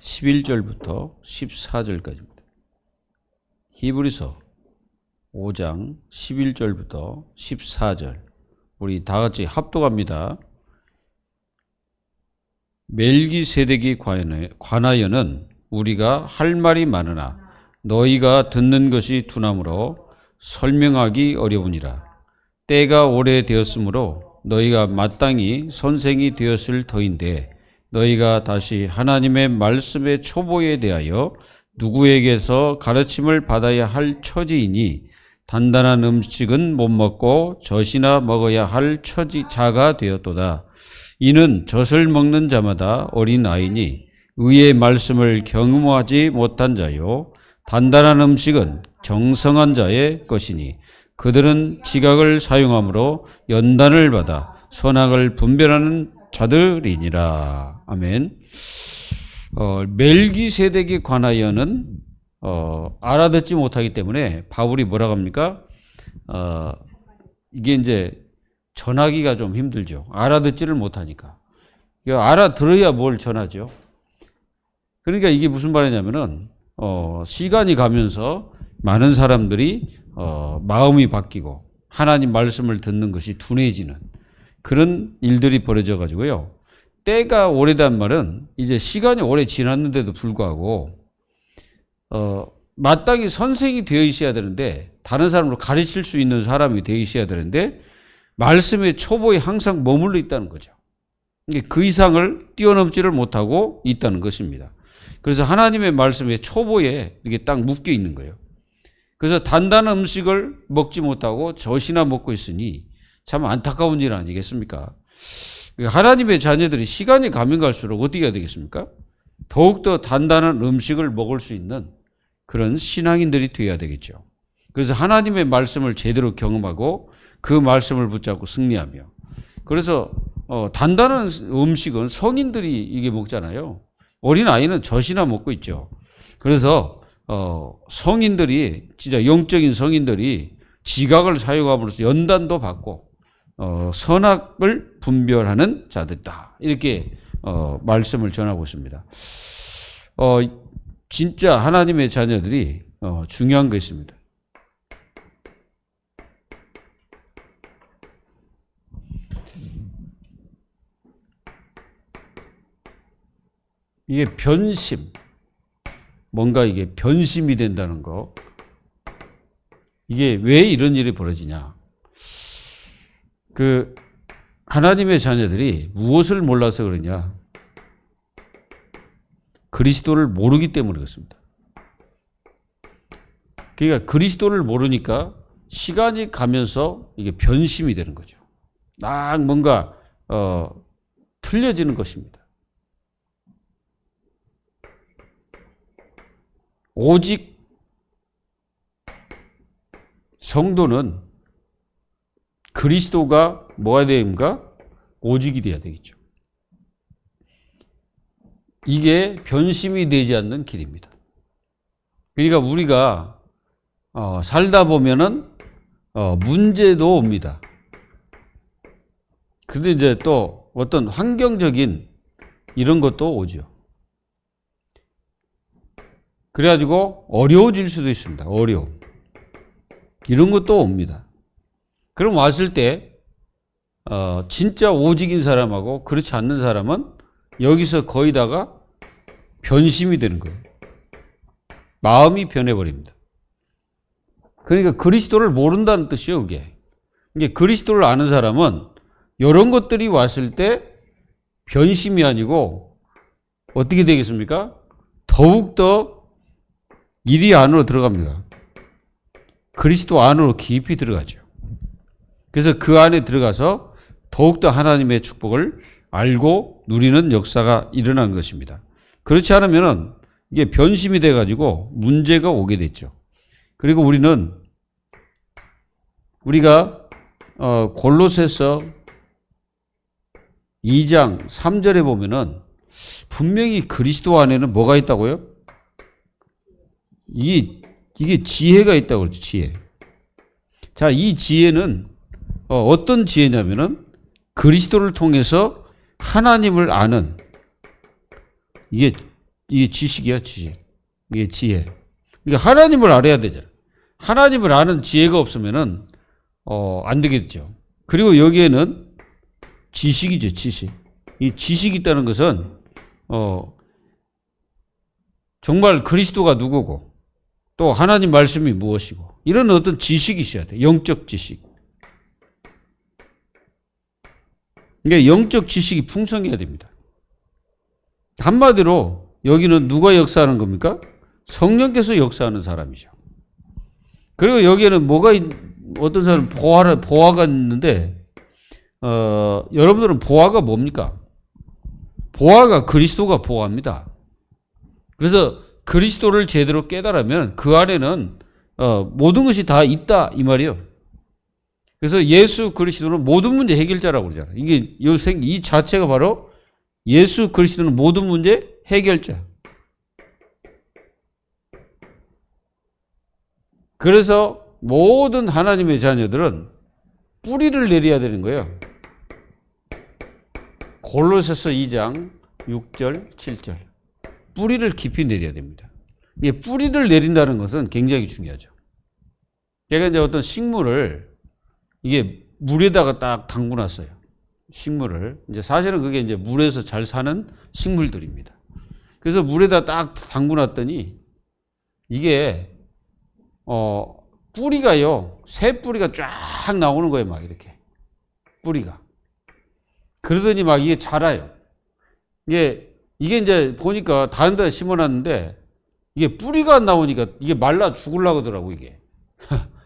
11절부터 14절까지입니다. 히브리서 5장 11절부터 14절. 우리 다 같이 합독합니다. 멜기세덱이 관하여는 우리가 할 말이 많으나 너희가 듣는 것이 둔함으로 설명하기 어려우니라. 때가 오래되었으므로 너희가 마땅히 선생이 되었을 터인데 너희가 다시 하나님의 말씀의 초보에 대하여 누구에게서 가르침을 받아야 할 처지이니 단단한 음식은 못 먹고 젖이나 먹어야 할 자가 되었도다. 이는 젖을 먹는 자마다 어린아이니 의의 말씀을 경험하지 못한 자요 단단한 음식은 정성한 자의 것이니 그들은 지각을 사용함으로 연단을 받아 선악을 분별하는 자들이니라. 아멘. 멜기세덱에 관하여는 알아듣지 못하기 때문에 바울이 뭐라고 합니까? 이게 이제 전하기가 좀 힘들죠. 알아듣지를 못하니까. 알아들어야 뭘 전하죠. 그러니까 이게 무슨 말이냐면은 시간이 가면서 많은 사람들이 마음이 바뀌고 하나님 말씀을 듣는 것이 둔해지는 그런 일들이 벌어져 가지고요. 때가 오래된 말은 이제 시간이 오래 지났는데도 불구하고 마땅히 선생이 되어 있어야 되는데 다른 사람으로 가르칠 수 있는 사람이 되어 있어야 되는데 말씀의 초보에 항상 머물러 있다는 거죠. 그 이상을 뛰어넘지를 못하고 있다는 것입니다. 그래서 하나님의 말씀의 초보에 이렇게 딱 묶여 있는 거예요. 그래서 단단한 음식을 먹지 못하고 젖이나 먹고 있으니 참 안타까운 일 아니겠습니까? 하나님의 자녀들이 시간이 가면 갈수록 어떻게 해야 되겠습니까? 더욱더 단단한 음식을 먹을 수 있는 그런 신앙인들이 되어야 되겠죠. 그래서 하나님의 말씀을 제대로 경험하고 그 말씀을 붙잡고 승리하며 그래서 단단한 음식은 성인들이 이게 먹잖아요. 어린아이는 젖이나 먹고 있죠. 그래서 성인들이 진짜 영적인 성인들이 지각을 사용함으로써 연단도 받고 선악을 분별하는 자들이다. 이렇게 말씀을 전하고 있습니다. 진짜 하나님의 자녀들이 중요한 것입니다. 이게 변심, 뭔가 이게 변심이 된다는 거. 이게 왜 이런 일이 벌어지냐. 하나님의 자녀들이 무엇을 몰라서 그러냐. 그리스도를 모르기 때문에 그렇습니다. 그러니까 그리스도를 모르니까 시간이 가면서 이게 변심이 되는 거죠. 막 뭔가 틀려지는 것입니다. 오직 성도는 그리스도가 뭐가 되는가? 오직이 돼야 되겠죠. 이게 변심이 되지 않는 길입니다. 그러니까 우리가 살다 보면은 문제도 옵니다. 근데 이제 또 어떤 환경적인 이런 것도 오죠. 그래가지고 어려워질 수도 있습니다. 어려움. 이런 것도 옵니다. 그럼 왔을 때 진짜 오직인 사람하고 그렇지 않는 사람은 여기서 거의 다가 변심이 되는 거예요. 마음이 변해버립니다. 그러니까 그리스도를 모른다는 뜻이에요, 그게. 이게 그리스도를 아는 사람은 이런 것들이 왔을 때 변심이 아니고 어떻게 되겠습니까? 더욱더 일이 안으로 들어갑니다. 그리스도 안으로 깊이 들어가죠. 그래서 그 안에 들어가서 더욱더 하나님의 축복을 알고 누리는 역사가 일어나는 것입니다. 그렇지 않으면 이게 변심이 돼가지고 문제가 오게 됐죠. 그리고 우리가 골로새서 2장 3절에 보면은 분명히 그리스도 안에는 뭐가 있다고요? 이게 지혜가 있다고 그러죠, 지혜. 자, 이 지혜는 어떤 지혜냐면은 그리스도를 통해서 하나님을 아는 이게 이게 지식이야, 지식. 이게 지혜. 그러니까 하나님을 알아야 되잖아. 하나님을 아는 지혜가 없으면은, 안 되겠죠. 그리고 여기에는 지식이죠, 지식. 이 지식이 있다는 것은, 정말 그리스도가 누구고, 또 하나님 말씀이 무엇이고, 이런 어떤 지식이 있어야 돼. 영적 지식. 그러니까 영적 지식이 풍성해야 됩니다. 한마디로 여기는 누가 역사하는 겁니까? 성령께서 역사하는 사람이죠. 그리고 여기에는 어떤 사람 보화가 있는데, 여러분들은 보화가 뭡니까? 보화가 그리스도가 보화입니다. 그래서 그리스도를 제대로 깨달으면 그 안에는 모든 것이 다 있다 이 말이에요. 그래서 예수 그리스도는 모든 문제 해결자라고 그러잖아요. 이게 이 자체가 바로 예수 그리스도는 모든 문제 해결자. 그래서 모든 하나님의 자녀들은 뿌리를 내려야 되는 거예요. 골로새서 2장 6절 7절. 뿌리를 깊이 내려야 됩니다. 이게 뿌리를 내린다는 것은 굉장히 중요하죠. 제가 이제 어떤 식물을 이게 물에다가 딱 담궈놨어요. 식물을. 이제 사실은 그게 이제 물에서 잘 사는 식물들입니다. 그래서 물에다 딱 담궈놨더니 이게, 뿌리가요, 새 뿌리가 쫙 나오는 거예요. 막 이렇게. 뿌리가. 그러더니 막 이게 자라요. 이게 이제 보니까 다른 데 심어놨는데 이게 뿌리가 안 나오니까 이게 말라 죽으려고 하더라고, 이게.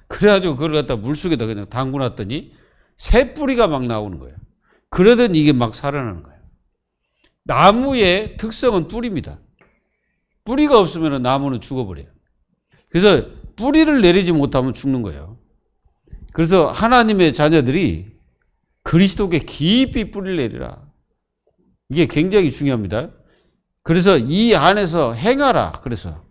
그래가지고 그걸 갖다 물속에다 그냥 담궈놨더니 새 뿌리가 막 나오는 거예요. 그러더니 이게 막 살아나는 거예요. 나무의 특성은 뿌리입니다. 뿌리가 없으면 나무는 죽어버려요. 그래서 뿌리를 내리지 못하면 죽는 거예요. 그래서 하나님의 자녀들이 그리스도께 깊이 뿌리를 내리라. 이게 굉장히 중요합니다. 그래서 이 안에서 행하라. 그래서.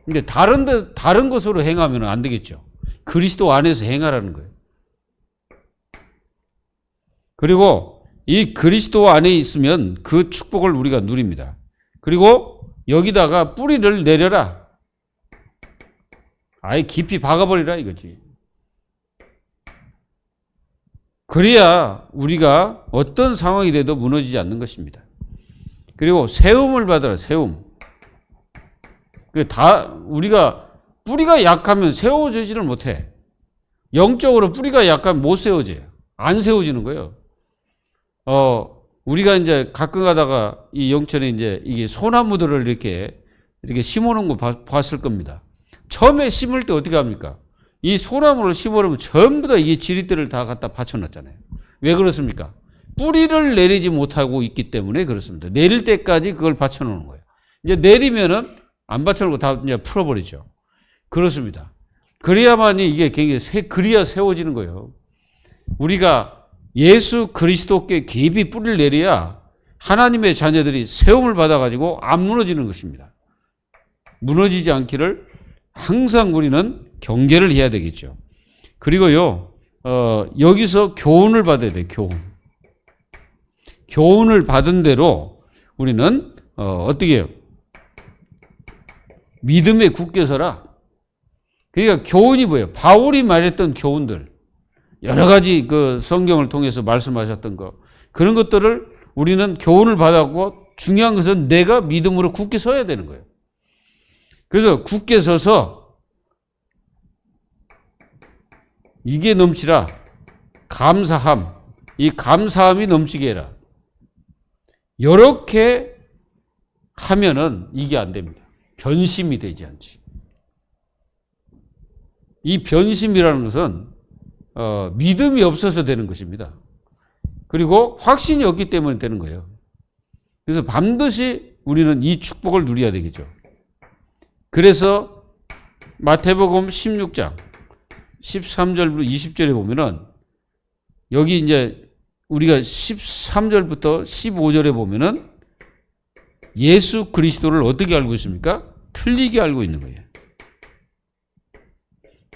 근데 다른 것으로 행하면 안 되겠죠. 그리스도 안에서 행하라는 거예요. 그리고 이 그리스도 안에 있으면 그 축복을 우리가 누립니다. 그리고 여기다가 뿌리를 내려라. 아예 깊이 박아버리라 이거지. 그래야 우리가 어떤 상황이 돼도 무너지지 않는 것입니다. 그리고 세움을 받아라, 세움. 우리가 뿌리가 약하면 세워지지를 못해. 영적으로 뿌리가 약하면 못 세워져요. 안 세워지는 거예요. 우리가 이제 가끔 가다가 이 영천에 이제 이게 소나무들을 이렇게 심어 놓은 거 봤을 겁니다. 처음에 심을 때 어떻게 합니까? 이 소나무를 심어놓으면 전부 다 이 지렛대를 다 갖다 받쳐놨잖아요. 왜 그렇습니까? 뿌리를 내리지 못하고 있기 때문에 그렇습니다. 내릴 때까지 그걸 받쳐놓는 거예요. 이제 내리면은 안 받쳐놓고 다 이제 풀어버리죠. 그렇습니다. 그래야만이 이게 굉장히 그래야 세워지는 거예요. 우리가 예수 그리스도께 깊이 뿌리를 내려야 하나님의 자녀들이 세움을 받아가지고 안 무너지는 것입니다. 무너지지 않기를 항상 우리는 경계를 해야 되겠죠. 그리고요, 여기서 교훈을 받아야 돼요, 교훈. 교훈을 받은 대로 우리는, 어떻게 해요? 믿음에 굳게 서라. 그러니까 교훈이 뭐예요? 바울이 말했던 교훈들. 여러 가지 그 성경을 통해서 말씀하셨던 거. 그런 것들을 우리는 교훈을 받았고 중요한 것은 내가 믿음으로 굳게 서야 되는 거예요. 그래서 굳게 서서 이게 넘치라. 감사함. 이 감사함이 넘치게 해라. 이렇게 하면은 이게 안 됩니다. 변심이 되지 않지. 이 변심이라는 것은 믿음이 없어서 되는 것입니다. 그리고 확신이 없기 때문에 되는 거예요. 그래서 반드시 우리는 이 축복을 누려야 되겠죠. 그래서 마태복음 16장 13절부터 20절에 보면은 여기 이제 우리가 13절부터 15절에 보면은 예수 그리스도를 어떻게 알고 있습니까? 틀리게 알고 있는 거예요.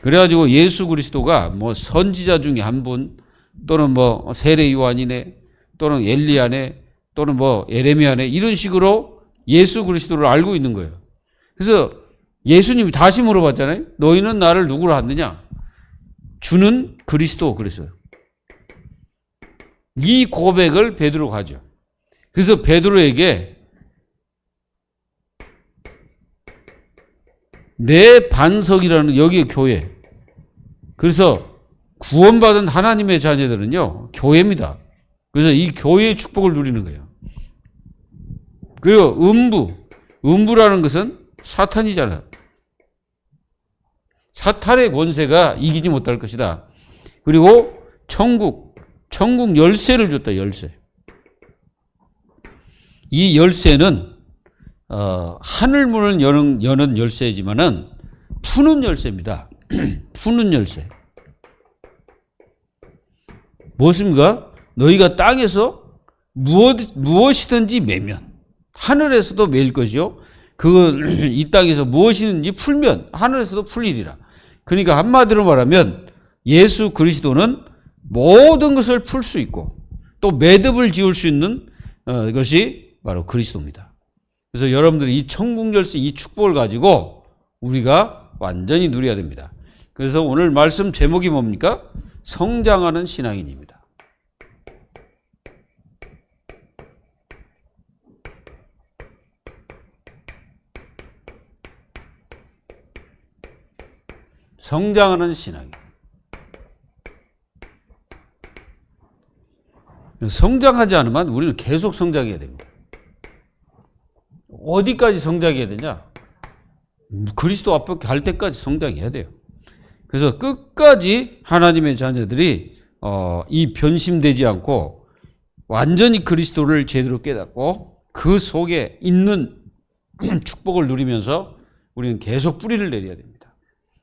그래가지고 예수 그리스도가 뭐 선지자 중에 한 분, 또는 뭐 세례 요한이네, 또는 엘리야네, 또는 뭐 에레미야네 이런 식으로 예수 그리스도를 알고 있는 거예요. 그래서 예수님이 다시 물어봤잖아요. 너희는 나를 누구로 아느냐? 주는 그리스도 그랬어요. 이 고백을 베드로가 하죠. 그래서 베드로에게 내 반석이라는 여기에 교회. 그래서 구원받은 하나님의 자녀들은요, 교회입니다. 그래서 이 교회의 축복을 누리는 거예요. 그리고 음부라는 것은 사탄이잖아요. 사탄의 권세가 이기지 못할 것이다. 그리고 천국 열쇠를 줬다, 열쇠. 이 열쇠는, 하늘문을 여는 열쇠이지만은, 푸는 열쇠입니다. 푸는 열쇠. 무엇입니까? 너희가 땅에서 무엇이든지 매면, 하늘에서도 매일 것이요. 이 땅에서 무엇이든지 풀면, 하늘에서도 풀리리라. 그러니까 한마디로 말하면, 예수 그리스도는 모든 것을 풀 수 있고, 또 매듭을 지을 수 있는 것이 바로 그리스도입니다. 그래서 여러분들이 이 천국 열쇠, 이 축복을 가지고 우리가 완전히 누려야 됩니다. 그래서 오늘 말씀 제목이 뭡니까? 성장하는 신앙인입니다. 성장하는 신앙인. 성장하지 않으면 우리는 계속 성장해야 됩니다. 어디까지 성장해야 되냐? 그리스도 앞에 갈 때까지 성장해야 돼요. 그래서 끝까지 하나님의 자녀들이 이 변심되지 않고 완전히 그리스도를 제대로 깨닫고 그 속에 있는 축복을 누리면서 우리는 계속 뿌리를 내려야 됩니다.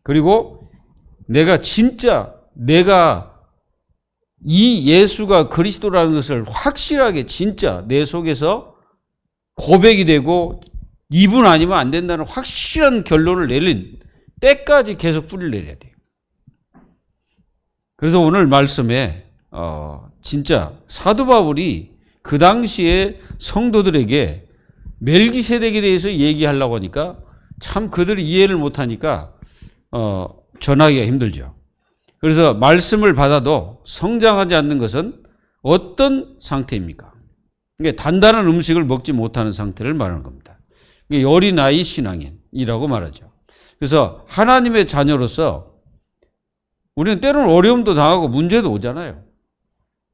그리고 내가 이 예수가 그리스도라는 것을 확실하게 진짜 내 속에서 고백이 되고 이분 아니면 안 된다는 확실한 결론을 내린 때까지 계속 뿌리를 내려야 돼요. 그래서 오늘 말씀에 진짜 사도 바울이 그 당시에 성도들에게 멜기세덱에 대해서 얘기하려고 하니까 참 그들이 이해를 못하니까 전하기가 힘들죠. 그래서 말씀을 받아도 성장하지 않는 것은 어떤 상태입니까? 이게 단단한 음식을 먹지 못하는 상태를 말하는 겁니다. 이게 어린아이 신앙인이라고 말하죠. 그래서 하나님의 자녀로서 우리는 때로는 어려움도 당하고 문제도 오잖아요.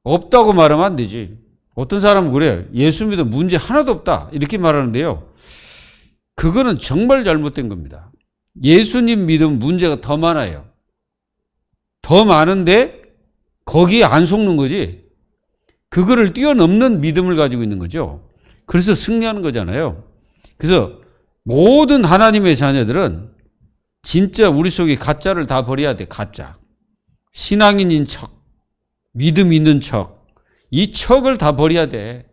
없다고 말하면 안 되지. 어떤 사람은 그래요. 예수 믿어 문제 하나도 없다 이렇게 말하는데요. 그거는 정말 잘못된 겁니다. 예수님 믿으면 문제가 더 많아요. 더 많은데 거기에 안 속는 거지. 그거를 뛰어넘는 믿음을 가지고 있는 거죠. 그래서 승리하는 거잖아요. 그래서 모든 하나님의 자녀들은 진짜 우리 속에 가짜를 다 버려야 돼. 가짜. 신앙인인 척, 믿음 있는 척, 이 척을 다 버려야 돼.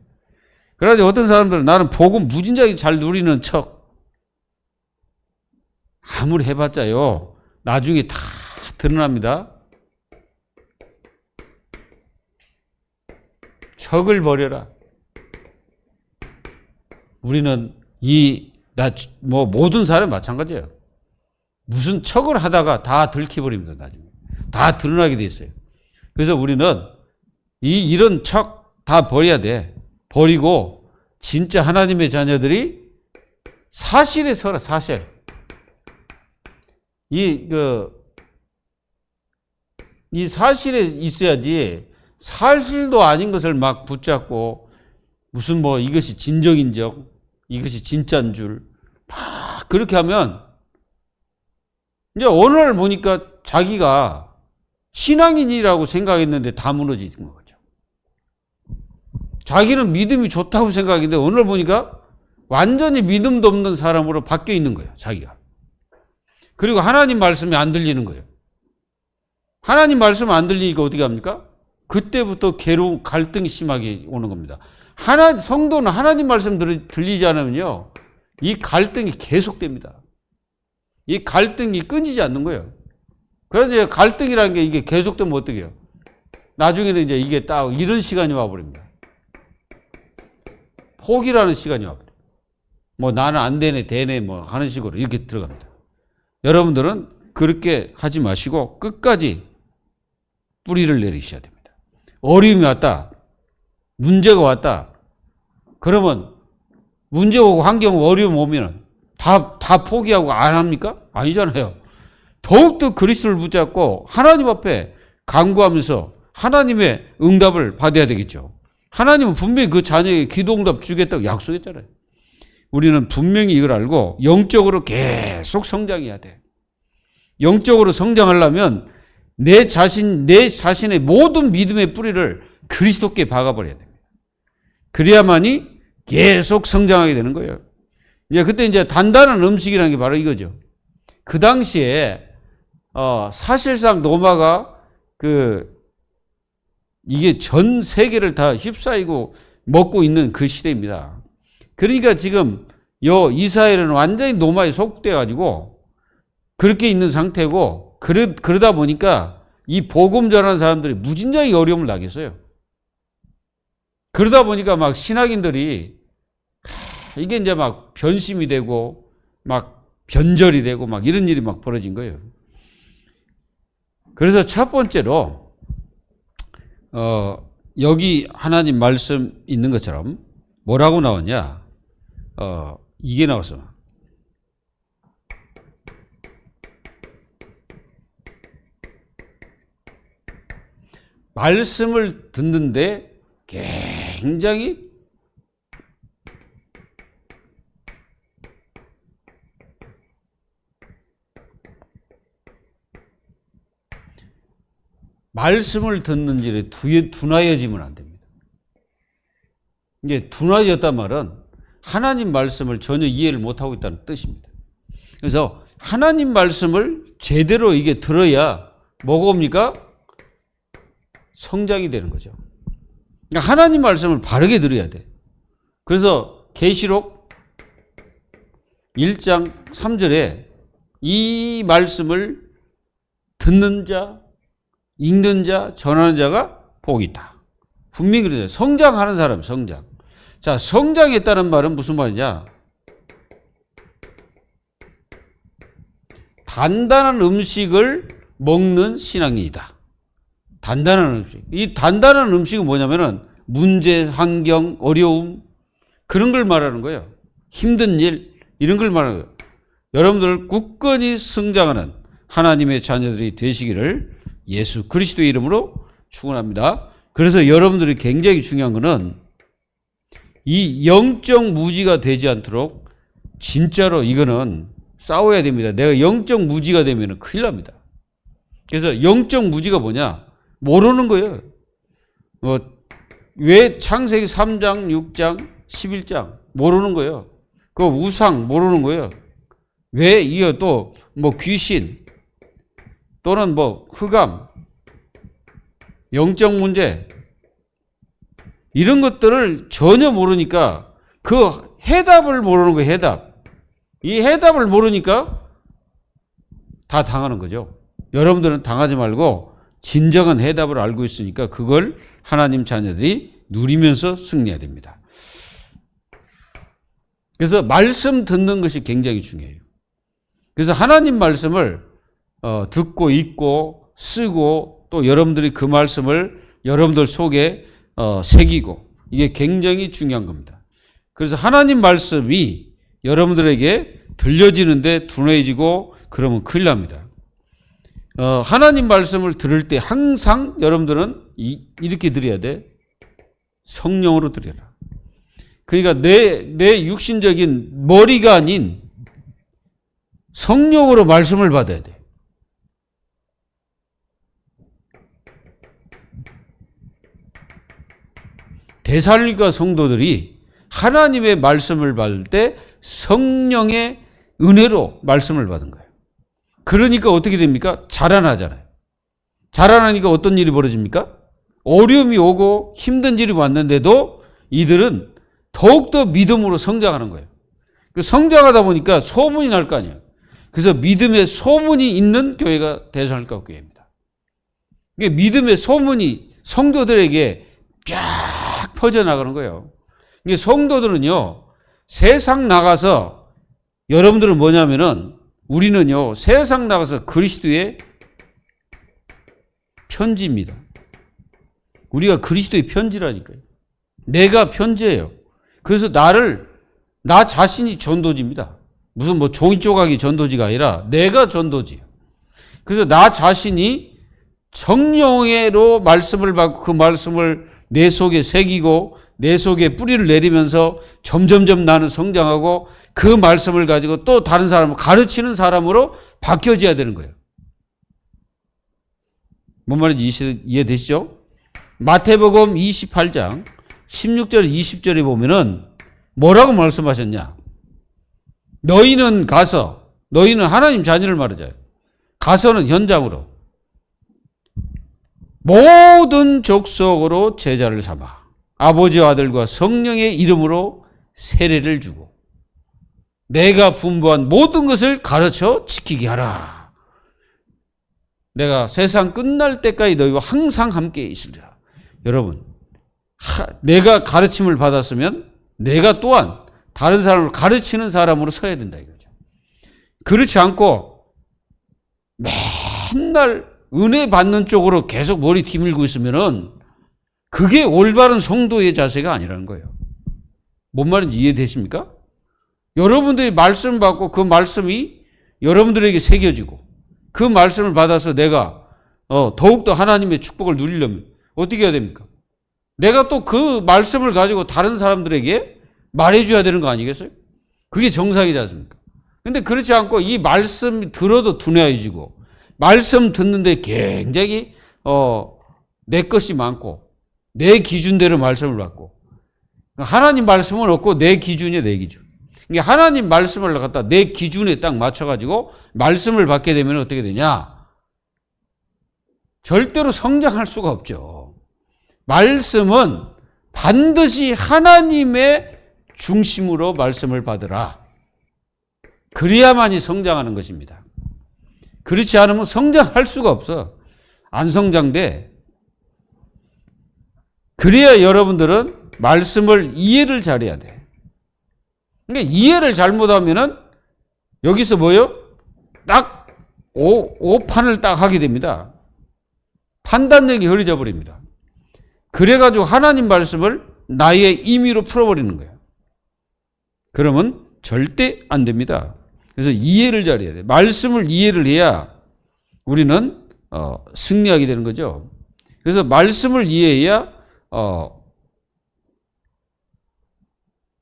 그래가지고 어떤 사람들은 나는 복음 무진장이 잘 누리는 척. 아무리 해봤자요. 나중에 다 드러납니다. 척을 버려라. 우리는 모든 사람이 마찬가지예요. 무슨 척을 하다가 다 들켜버립니다, 나중에. 다 드러나게 돼 있어요. 그래서 우리는 이런 척 다 버려야 돼. 버리고, 진짜 하나님의 자녀들이 사실에 서라, 사실. 이 사실에 있어야지, 사실도 아닌 것을 막 붙잡고, 무슨 이것이 진정인정, 이것이 진짜인 줄, 막 그렇게 하면, 이제 어느 날 보니까 자기가 신앙인이라고 생각했는데 다 무너지는 거죠. 자기는 믿음이 좋다고 생각했는데 어느 날 보니까 완전히 믿음도 없는 사람으로 바뀌어 있는 거예요, 자기가. 그리고 하나님 말씀이 안 들리는 거예요. 하나님 말씀 안 들리니까 어떻게 합니까? 그때부터 괴로운 갈등이 심하게 오는 겁니다. 성도는 하나님 말씀 들리지 않으면요, 이 갈등이 계속됩니다. 이 갈등이 끊이지 않는 거예요. 그래서 이제 갈등이라는 게 이게 계속되면 어떻게 해요? 나중에는 이제 이게 딱 이런 시간이 와버립니다. 포기라는 시간이 와버려요. 뭐 나는 안 되네, 되네, 뭐 하는 식으로 이렇게 들어갑니다. 여러분들은 그렇게 하지 마시고 끝까지 뿌리를 내리셔야 됩니다. 어려움이 왔다. 문제가 왔다. 그러면 문제 오고 환경 어려움 오면 다 포기하고 안 합니까? 아니잖아요. 더욱더 그리스도를 붙잡고 하나님 앞에 간구하면서 하나님의 응답을 받아야 되겠죠. 하나님은 분명히 그 자녀에게 기도 응답 주겠다고 약속했잖아요. 우리는 분명히 이걸 알고 영적으로 계속 성장해야 돼. 영적으로 성장하려면 내 자신의 모든 믿음의 뿌리를 그리스도께 박아버려야 됩니다. 그래야만이 계속 성장하게 되는 거예요. 그때 이제 단단한 음식이라는 게 바로 이거죠. 그 당시에 사실상 로마가 이게 전 세계를 다 휩싸이고 먹고 있는 그 시대입니다. 그러니까 지금 이스라엘은 완전히 로마에 속돼 가지고 그렇게 있는 상태고, 그러다 보니까 이 복음 전하는 사람들이 무진장이 어려움을 당했어요. 그러다 보니까 막 신학인들이 이게 이제 막 변심이 되고 막 변절이 되고 막 이런 일이 막 벌어진 거예요. 그래서 첫 번째로 여기 하나님 말씀 있는 것처럼 뭐라고 나왔냐? 이게 나왔어. 말씀을 듣는데 굉장히 말씀을 듣는 일에 둔하여지면 안 됩니다. 이게 둔하여졌단 말은 하나님 말씀을 전혀 이해를 못하고 있다는 뜻입니다. 그래서 하나님 말씀을 제대로 이게 들어야 뭐가 옵니까? 성장이 되는 거죠. 그러니까 하나님 말씀을 바르게 들어야 돼. 그래서 계시록 1장 3절에 이 말씀을 듣는 자, 읽는 자, 전하는 자가 복이 있다. 분명히 그러죠. 성장하는 사람, 성장. 자, 성장했다는 말은 무슨 말이냐? 단단한 음식을 먹는 신앙인이다. 단단한 음식. 이 단단한 음식은 뭐냐면은 문제, 환경, 어려움, 그런 걸 말하는 거예요. 힘든 일, 이런 걸 말하는 거예요. 여러분들 굳건히 성장하는 하나님의 자녀들이 되시기를 예수 그리스도의 이름으로 축원합니다. 그래서 여러분들이 굉장히 중요한 거는 이 영적 무지가 되지 않도록 진짜로 이거는 싸워야 됩니다. 내가 영적 무지가 되면 큰일 납니다. 그래서 영적 무지가 뭐냐? 모르는 거예요. 왜 창세기 3장, 6장, 11장 모르는 거예요. 그 우상 모르는 거예요. 왜 이거 또 뭐 귀신 또는 뭐 흑암, 영적 문제 이런 것들을 전혀 모르니까 그 해답을 모르는 거예요. 해답. 이 해답을 모르니까 다 당하는 거죠. 여러분들은 당하지 말고 진정한 해답을 알고 있으니까 그걸 하나님 자녀들이 누리면서 승리해야 됩니다. 그래서 말씀 듣는 것이 굉장히 중요해요. 그래서 하나님 말씀을 듣고 읽고 쓰고 또 여러분들이 그 말씀을 여러분들 속에 새기고 이게 굉장히 중요한 겁니다. 그래서 하나님 말씀이 여러분들에게 들려지는데 둔해지고 그러면 큰일 납니다. 하나님 말씀을 들을 때 항상 여러분들은 이렇게 드려야 돼. 성령으로 드려라. 그러니까 내 육신적인 머리가 아닌 성령으로 말씀을 받아야 돼. 데살로니가 성도들이 하나님의 말씀을 받을 때 성령의 은혜로 말씀을 받은 거예요. 그러니까 어떻게 됩니까? 자라나잖아요. 자라나니까 어떤 일이 벌어집니까? 어려움이 오고 힘든 일이 왔는데도 이들은 더욱더 믿음으로 성장하는 거예요. 성장하다 보니까 소문이 날 거 아니에요. 그래서 믿음의 소문이 있는 교회가 데살로니가 교회입니다. 믿음의 소문이 성도들에게 쫙 퍼져나가는 거예요. 이게 성도들은요, 세상 나가서, 여러분들은 뭐냐면은, 우리는요, 세상 나가서 그리스도의 편지입니다. 우리가 그리스도의 편지라니까요. 내가 편지예요. 그래서 나 자신이 전도지입니다. 무슨 뭐 종이 조각이 전도지가 아니라 내가 전도지예요. 그래서 나 자신이 성령으로 말씀을 받고 그 말씀을 내 속에 새기고 내 속에 뿌리를 내리면서 점점점 나는 성장하고 그 말씀을 가지고 또 다른 사람을 가르치는 사람으로 바뀌어져야 되는 거예요. 뭔 말인지 이해되시죠? 마태복음 28장 16절 20절에 보면은 뭐라고 말씀하셨냐? 너희는 하나님 자녀를 말하자요. 가서는 현장으로 모든 족속으로 제자를 삼아 아버지와 아들과 성령의 이름으로 세례를 주고 내가 분부한 모든 것을 가르쳐 지키게 하라. 내가 세상 끝날 때까지 너희와 항상 함께 있으리라. 여러분, 내가 가르침을 받았으면 내가 또한 다른 사람을 가르치는 사람으로 서야 된다 이거죠. 그렇지 않고 맨날 은혜 받는 쪽으로 계속 머리 뒤밀고 있으면은 그게 올바른 성도의 자세가 아니라는 거예요. 뭔 말인지 이해되십니까? 여러분들이 말씀 받고 그 말씀이 여러분들에게 새겨지고 그 말씀을 받아서 내가 더욱더 하나님의 축복을 누리려면 어떻게 해야 됩니까? 내가 또 그 말씀을 가지고 다른 사람들에게 말해줘야 되는 거 아니겠어요? 그게 정상이지 않습니까? 근데 그렇지 않고 이 말씀 들어도 둔해지고 말씀 듣는데 굉장히 내 것이 많고 내 기준대로 말씀을 받고 하나님 말씀은 없고 내 기준이야 내 기준. 그러니까 하나님 말씀을 갖다 내 기준에 딱 맞춰가지고 말씀을 받게 되면 어떻게 되냐? 절대로 성장할 수가 없죠. 말씀은 반드시 하나님의 중심으로 말씀을 받으라. 그래야만이 성장하는 것입니다. 그렇지 않으면 성장할 수가 없어. 안 성장돼. 그래야 여러분들은 말씀을 이해를 잘해야 돼. 그러니까 이해를 잘못하면은 여기서 뭐요? 딱 오판을 딱 하게 됩니다. 판단력이 흐려져 버립니다. 그래가지고 하나님 말씀을 나의 임의로 풀어버리는 거예요. 그러면 절대 안 됩니다. 그래서 이해를 잘해야 돼요. 말씀을 이해를 해야 우리는 승리하게 되는 거죠. 그래서 말씀을 이해해야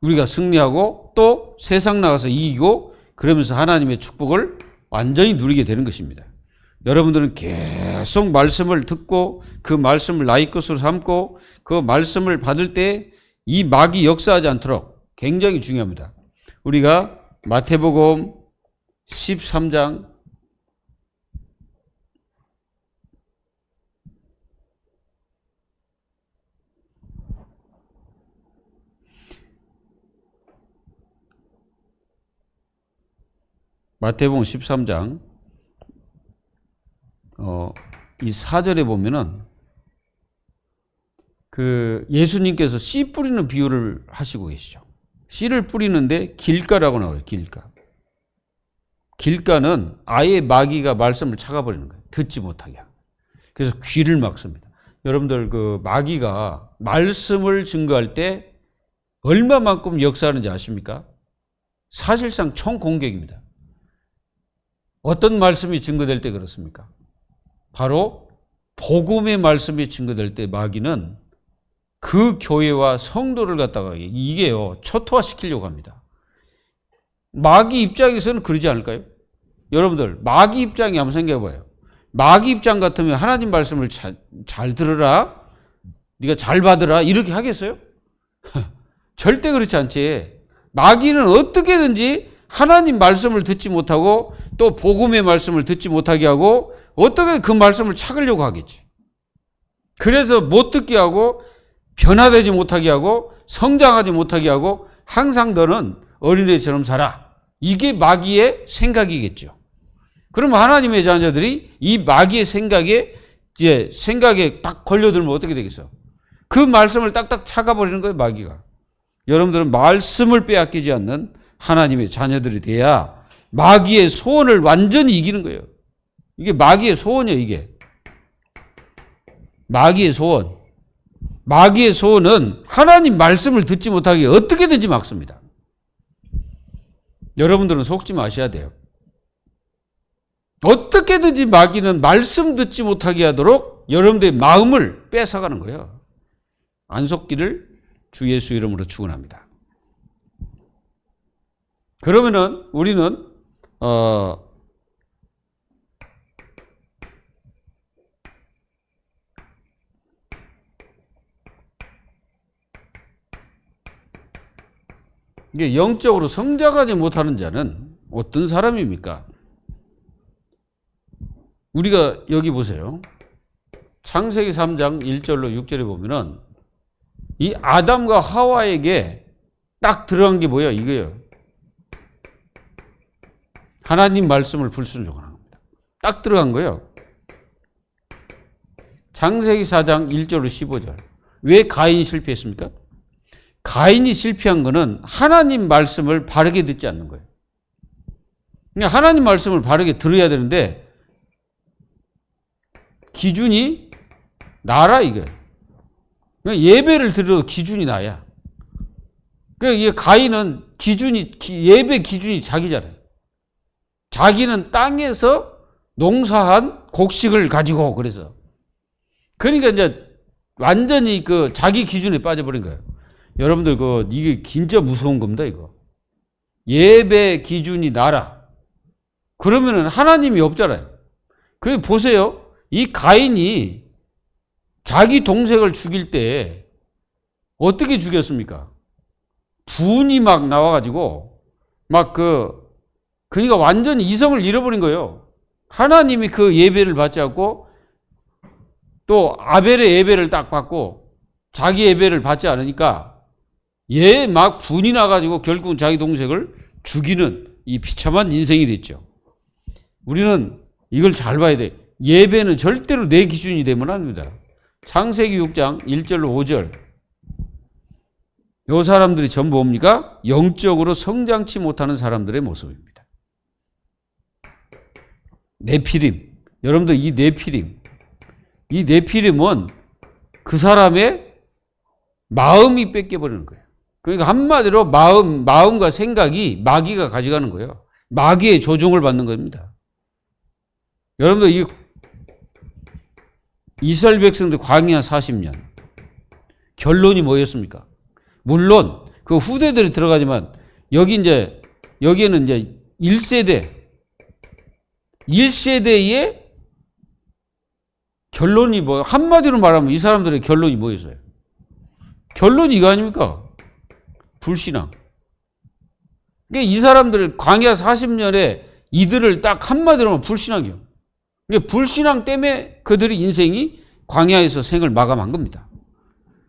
우리가 승리하고 또 세상 나가서 이기고 그러면서 하나님의 축복을 완전히 누리게 되는 것입니다. 여러분들은 계속 말씀을 듣고 그 말씀을 나의 것으로 삼고 그 말씀을 받을 때 이 마귀 역사하지 않도록 굉장히 중요합니다. 우리가 마태복음 13장 마태복음 13장 이 4절에 보면은 그 예수님께서 씨 뿌리는 비유를 하시고 계시죠. 씨를 뿌리는데 길가라고 나와요. 길가. 길가는 아예 마귀가 말씀을 착아버리는 거예요. 듣지 못하게. 그래서 귀를 막습니다. 여러분들 그 마귀가 말씀을 증거할 때 얼마만큼 역사하는지 아십니까? 사실상 총공격입니다. 어떤 말씀이 증거될 때 그렇습니까? 바로 복음의 말씀이 증거될 때 마귀는 그 교회와 성도를 갖다가 이게요 초토화시키려고 합니다. 마귀 입장에서는 그러지 않을까요? 여러분들 마귀 입장이 한번 생각해봐요. 마귀 입장 같으면 하나님 말씀을 잘 들으라, 네가 잘 받으라 이렇게 하겠어요? 절대 그렇지 않지. 마귀는 어떻게든지 하나님 말씀을 듣지 못하고 또 복음의 말씀을 듣지 못하게 하고 어떻게 그 말씀을 착으려고 하겠지. 그래서 못 듣게 하고 변화되지 못하게 하고 성장하지 못하게 하고 항상 너는 어린애처럼 살아. 이게 마귀의 생각이겠죠. 그러면 하나님의 자녀들이 이 마귀의 생각에 딱 걸려들면 어떻게 되겠어? 그 말씀을 딱딱 착아버리는 거예요, 마귀가. 여러분들은 말씀을 빼앗기지 않는 하나님의 자녀들이 돼야 마귀의 소원을 완전히 이기는 거예요. 이게 마귀의 소원이에요, 이게. 마귀의 소원. 마귀의 소원은 하나님 말씀을 듣지 못하게 어떻게든지 막습니다. 여러분들은 속지 마셔야 돼요. 어떻게든지 마귀는 말씀 듣지 못하게 하도록 여러분들의 마음을 뺏어가는 거예요. 안 속기를 주 예수 이름으로 축원합니다. 그러면은 우리는 이게 영적으로 성장하지 못하는 자는 어떤 사람입니까? 우리가 여기 보세요. 창세기 3장 1절로 6절에 보면은 이 아담과 하와에게 딱 들어간 게 뭐예요? 이거예요. 하나님 말씀을 불순종하는 겁니다. 딱 들어간 거예요. 창세기 4장 1절로 15절. 왜 가인이 실패했습니까? 가인이 실패한 거는 하나님 말씀을 바르게 듣지 않는 거예요. 그러니까 하나님 말씀을 바르게 들어야 되는데 기준이 나라 이거예요. 그러니까 예배를 드려도 기준이 나야. 그러니까 이게 가인은 예배 기준이 자기잖아요. 자기는 땅에서 농사한 곡식을 가지고 그래서. 그러니까 이제 완전히 그 자기 기준에 빠져버린 거예요. 여러분들 이게 진짜 무서운 겁니다, 이거. 예배 기준이 나라. 그러면은 하나님이 없잖아요. 그래 보세요. 이 가인이 자기 동생을 죽일 때 어떻게 죽였습니까? 분이 막 나와가지고 그러니까 완전히 이성을 잃어버린 거예요. 하나님이 그 예배를 받지 않고 또 아벨의 예배를 딱 받고 자기 예배를 받지 않으니까 막 분이 나가지고 결국은 자기 동생을 죽이는 이 비참한 인생이 됐죠. 우리는 이걸 잘 봐야 돼. 예배는 절대로 내 기준이 되면 안 됩니다. 창세기 6장 1절로 5절. 이 사람들이 전부 뭡니까? 영적으로 성장치 못하는 사람들의 모습입니다. 네피림. 여러분들 이 네피림은 그 사람의 마음이 뺏겨버리는 거예요. 그러니까 한마디로 마음과 생각이 마귀가 가져가는 거예요. 마귀의 조종을 받는 겁니다. 여러분들 이스라엘 백성들 광야 40년 결론이 뭐였습니까? 물론 그 후대들이 들어가지만 여기에는 이제 1세대의 결론이 한마디로 말하면 이 사람들의 결론이 뭐였어요? 결론이 이거 아닙니까? 불신앙. 그러니까 이 사람들 광야 40년에 이들을 딱 한마디로 하면 불신앙이요. 그러니까 불신앙 때문에 그들의 인생이 광야에서 생을 마감한 겁니다.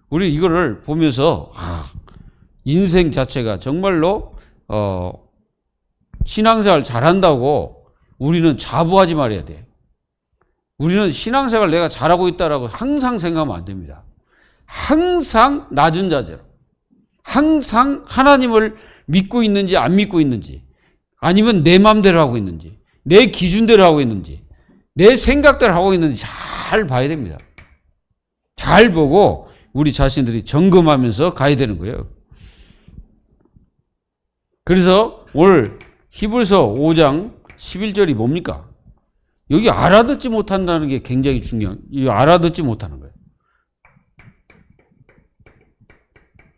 우리 이거를 보면서 인생 자체가 정말로 신앙생활 잘한다고 우리는 자부하지 말아야 돼. 우리는 신앙생활 내가 잘하고 있다라고 항상 생각하면 안 됩니다. 항상 낮은 자세로, 항상 하나님을 믿고 있는지 안 믿고 있는지, 아니면 내 마음대로 하고 있는지, 내 기준대로 하고 있는지, 내 생각대로 하고 있는지 잘 봐야 됩니다. 잘 보고 우리 자신들이 점검하면서 가야 되는 거예요. 그래서 오늘 히브리서 5장 11절이 뭡니까? 여기 알아듣지 못한다는 게 굉장히 중요한, 이 알아듣지 못하는 거예요.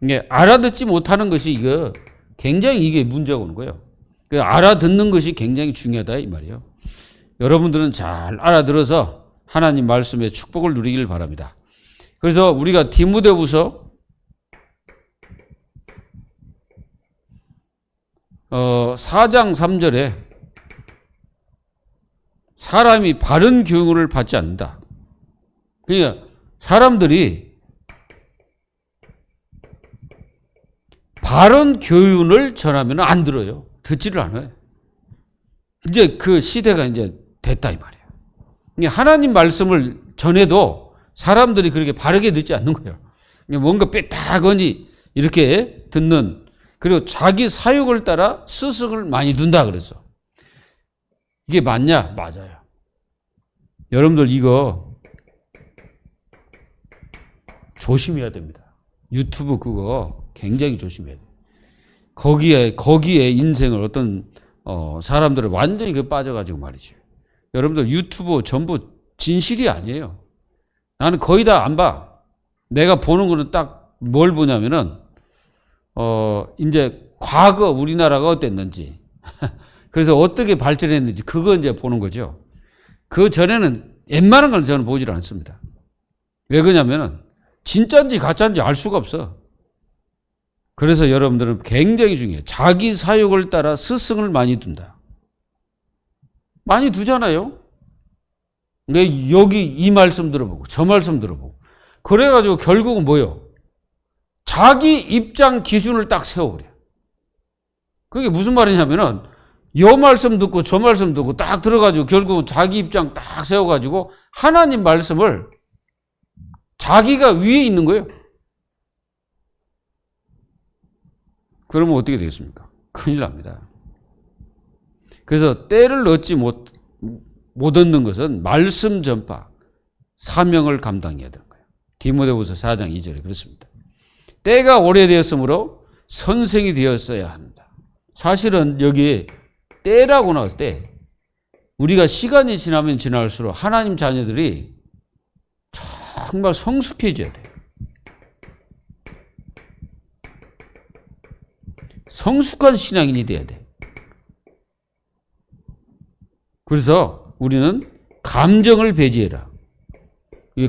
이게 알아듣지 못하는 것이 굉장히 이게 문제가 오는 거예요. 알아듣는 것이 굉장히 중요하다 이 말이에요. 여러분들은 잘 알아들어서 하나님 말씀의 축복을 누리길 바랍니다. 그래서 우리가 디모데후서 4장 3절에 사람이 바른 교훈을 받지 않는다. 그러니까 사람들이 바른 교훈을 전하면 안 들어요. 듣지를 않아요. 이제 그 시대가 이제 됐다 이 말이에요. 하나님 말씀을 전해도 사람들이 그렇게 바르게 듣지 않는 거예요. 뭔가 빼딱하니 이렇게 듣는, 그리고 자기 사욕을 따라 스승을 많이 둔다 그래서. 이게 맞냐? 맞아요. 여러분들 이거 조심해야 됩니다. 유튜브 그거 굉장히 조심해야 돼요. 거기에 인생을 어떤 사람들을 완전히 빠져가지고 말이죠. 여러분들 유튜브 전부 진실이 아니에요. 나는 거의 다 안 봐. 내가 보는 거는 딱 뭘 보냐면은 이제 과거 우리나라가 어땠는지 그래서 어떻게 발전했는지 그거 이제 보는 거죠. 그 전에는 웬만한 건 저는 보질 않습니다. 왜 그러냐면은 진짜인지 가짜인지 알 수가 없어. 그래서 여러분들은 굉장히 중요해요. 자기 사욕을 따라 스승을 많이 둔다. 많이 두잖아요. 내 여기 이 말씀 들어보고 저 말씀 들어보고 그래가지고 결국은 뭐요? 자기 입장 기준을 딱 세워버려. 그게 무슨 말이냐면은 요 말씀 듣고 저 말씀 듣고 딱 들어가지고 결국은 자기 입장 딱 세워가지고 하나님 말씀을 자기가 위에 있는 거예요. 그러면 어떻게 되겠습니까? 큰일 납니다. 그래서 때를 얻지 못 얻는 것은 말씀 전파, 사명을 감당해야 되는 거예요. 디모데후서 4장 2절에 그렇습니다. 때가 오래되었으므로 선생이 되었어야 한다. 사실은 여기 때라고 나왔을 때 우리가 시간이 지나면 지날수록 하나님 자녀들이 정말 성숙해져야 돼요. 성숙한 신앙인이 돼야 돼. 그래서 우리는 감정을 배제해라.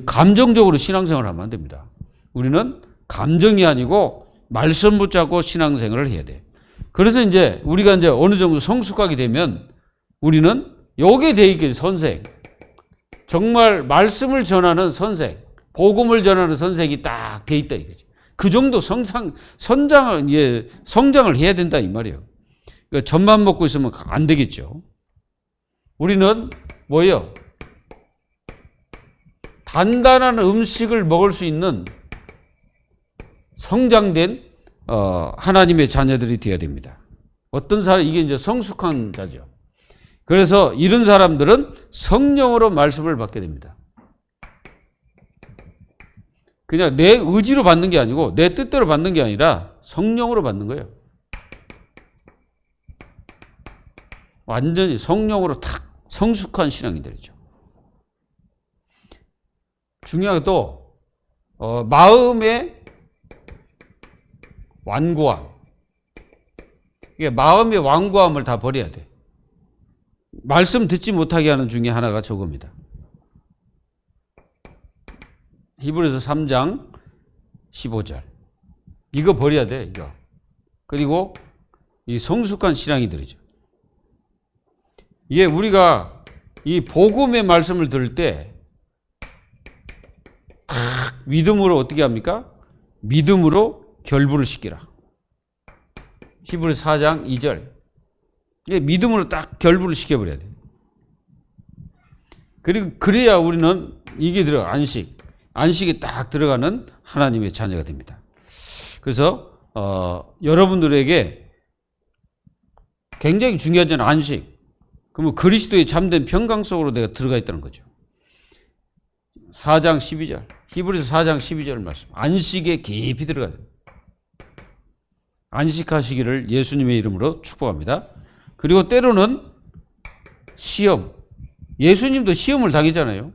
감정적으로 신앙생활을 하면 안 됩니다. 우리는 감정이 아니고 말씀 붙잡고 신앙생활을 해야 돼. 그래서 이제 우리가 이제 어느 정도 성숙하게 되면 우리는 여기에 돼 있게 선생. 정말 말씀을 전하는 선생, 복음을 전하는 선생이 딱 돼 있다 이거지. 그 정도 성장을 해야 된다 이 말이에요. 그러니까 젖만 먹고 있으면 안 되겠죠. 우리는 뭐예요? 단단한 음식을 먹을 수 있는 성장된 하나님의 자녀들이 되어야 됩니다. 어떤 사람, 이게 이제 성숙한 자죠. 그래서 이런 사람들은 성령으로 말씀을 받게 됩니다. 그냥 내 의지로 받는 게 아니고 내 뜻대로 받는 게 아니라 성령으로 받는 거예요. 완전히 성령으로 탁 성숙한 신앙인들이죠. 중요한 것도 마음의 완고함. 이게 마음의 완고함을 다 버려야 돼. 말씀 듣지 못하게 하는 중에 하나가 저겁니다. 히브리서 3장 15절. 이거 버려야 돼, 이거. 그리고 이 성숙한 신앙이들이죠. 이게 우리가 이 복음의 말씀을 들을 때 믿음으로 어떻게 합니까? 믿음으로 결부를 시키라. 히브리서 4장 2절. 이게 믿음으로 딱 결부를 시켜버려야 돼. 그리고 그래야 우리는 이게 안식에 딱 들어가는 하나님의 자녀가 됩니다. 그래서 여러분들에게 굉장히 중요하잖 안식. 그러면 그리스도의 참된 평강 속으로 내가 들어가 있다는 거죠. 4장 12절. 히브리서 4장 12절 말씀. 안식에 깊이 들어가야 돼요. 안식하시기를 예수님의 이름으로 축복합니다. 그리고 때로는 시험. 예수님도 시험을 당했잖아요.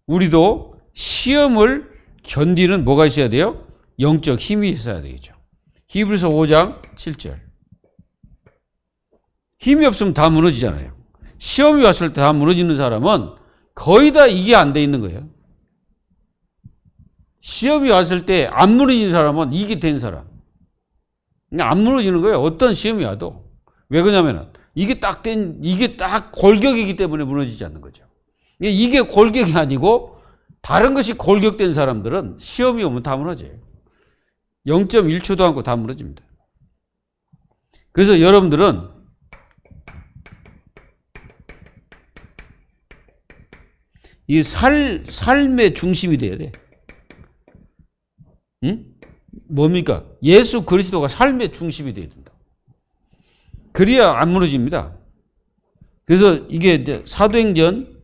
우리도 시험을 견디는 뭐가 있어야 돼요? 영적 힘이 있어야 되겠죠. 히브리서 5장 7절. 힘이 없으면 다 무너지잖아요. 시험이 왔을 때 다 무너지는 사람은 거의 다 이게 안 돼 있는 거예요. 시험이 왔을 때 안 무너지는 사람은 이게 된 사람. 그냥 안 무너지는 거예요. 어떤 시험이 와도. 왜 그러냐면은 이게 딱 골격이기 때문에 무너지지 않는 거죠. 이게 골격이 아니고 다른 것이 골격된 사람들은 시험이 오면 다 무너져요. 0.1초도 않고 다 무너집니다. 그래서 여러분들은 이 삶의 중심이 돼야 돼. 응? 뭡니까? 예수 그리스도가 삶의 중심이 되어야 된다. 그래야 안 무너집니다. 그래서 이게 이제 사도행전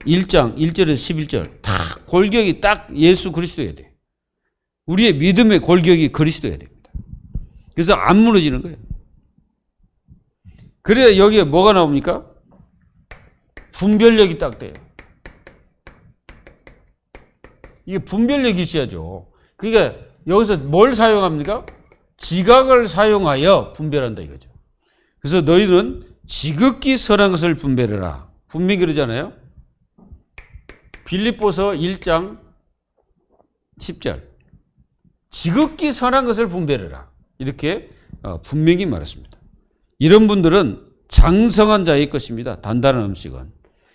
1장 1절에서 11절 다 골격이 딱 예수 그리스도여야 돼. 우리의 믿음의 골격이 그리스도여야 됩니다. 그래서 안 무너지는 거예요. 그래야 여기에 뭐가 나옵니까? 분별력이 딱 돼요. 이게 분별력이 있어야죠. 그러니까 여기서 뭘 사용합니까? 지각을 사용하여 분별한다 이거죠. 그래서 너희는 지극히 선한 것을 분별해라. 분명히 그러잖아요. 빌립보서 1장 10절. 지극히 선한 것을 분별해라. 이렇게 분명히 말했습니다. 이런 분들은 장성한 자일 것입니다. 단단한 음식은.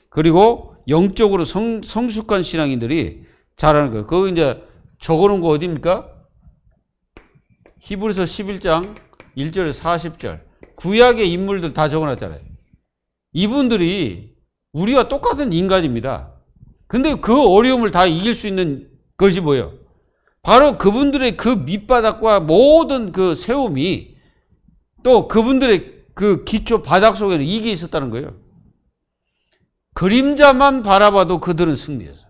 그리고 영적으로 성숙한 신앙인들이 잘하는 거예요. 그거 이제 적어놓은 거 어디입니까? 히브리서 11장 1절에서 40절. 구약의 인물들 다 적어놨잖아요. 이분들이 우리와 똑같은 인간입니다. 근데 그 어려움을 다 이길 수 있는 것이 뭐예요? 바로 그분들의 그 밑바닥과 모든 그 세움이 또 그분들의 그 기초 바닥 속에는 이게 있었다는 거예요. 그림자만 바라봐도 그들은 승리했어요.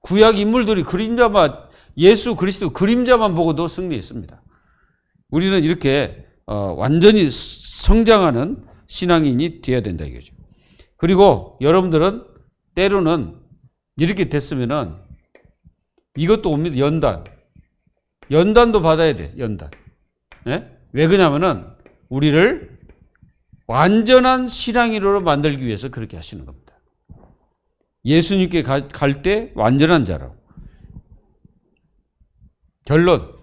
구약 인물들이 그림자만, 예수 그리스도 그림자만 보고도 승리했습니다. 우리는 이렇게 완전히 성장하는 신앙인이 되어야 된다 이거죠. 그리고 여러분들은 때로는 이렇게 됐으면은 이것도 옵니다. 연단도 받아야 돼. 연단. 네? 왜 그러냐면은 우리를 완전한 신앙인으로 만들기 위해서 그렇게 하시는 겁니다. 예수님께 갈 때 완전한 자라고. 결론.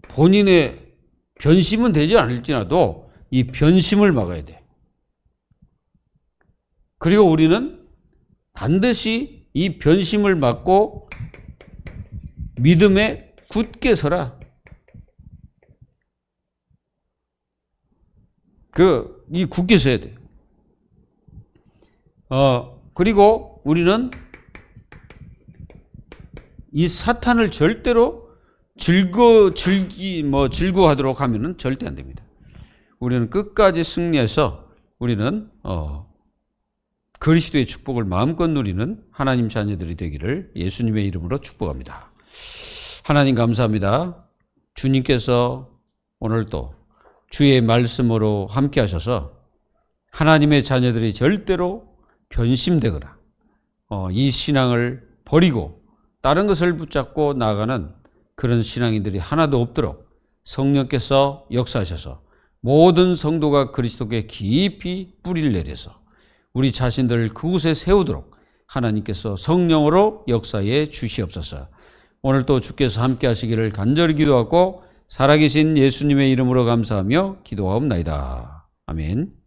본인의 변심은 되지 않을지라도 이 변심을 막아야 돼. 그리고 우리는 반드시 이 변심을 막고 믿음에 굳게 서라. 이 굳게 서야 돼. 그리고 우리는 이 사탄을 절대로 즐거워하도록 하면은 절대 안 됩니다. 우리는 끝까지 승리해서 우리는 그리스도의 축복을 마음껏 누리는 하나님 자녀들이 되기를 예수님의 이름으로 축복합니다. 하나님 감사합니다. 주님께서 오늘도 주의 말씀으로 함께 하셔서 하나님의 자녀들이 절대로 변심되거나 이 신앙을 버리고 다른 것을 붙잡고 나아가는 그런 신앙인들이 하나도 없도록 성령께서 역사하셔서 모든 성도가 그리스도께 깊이 뿌리를 내려서 우리 자신들을 그곳에 세우도록 하나님께서 성령으로 역사해 주시옵소서. 오늘도 주께서 함께 하시기를 간절히 기도하고 살아계신 예수님의 이름으로 감사하며 기도하옵나이다. 아멘.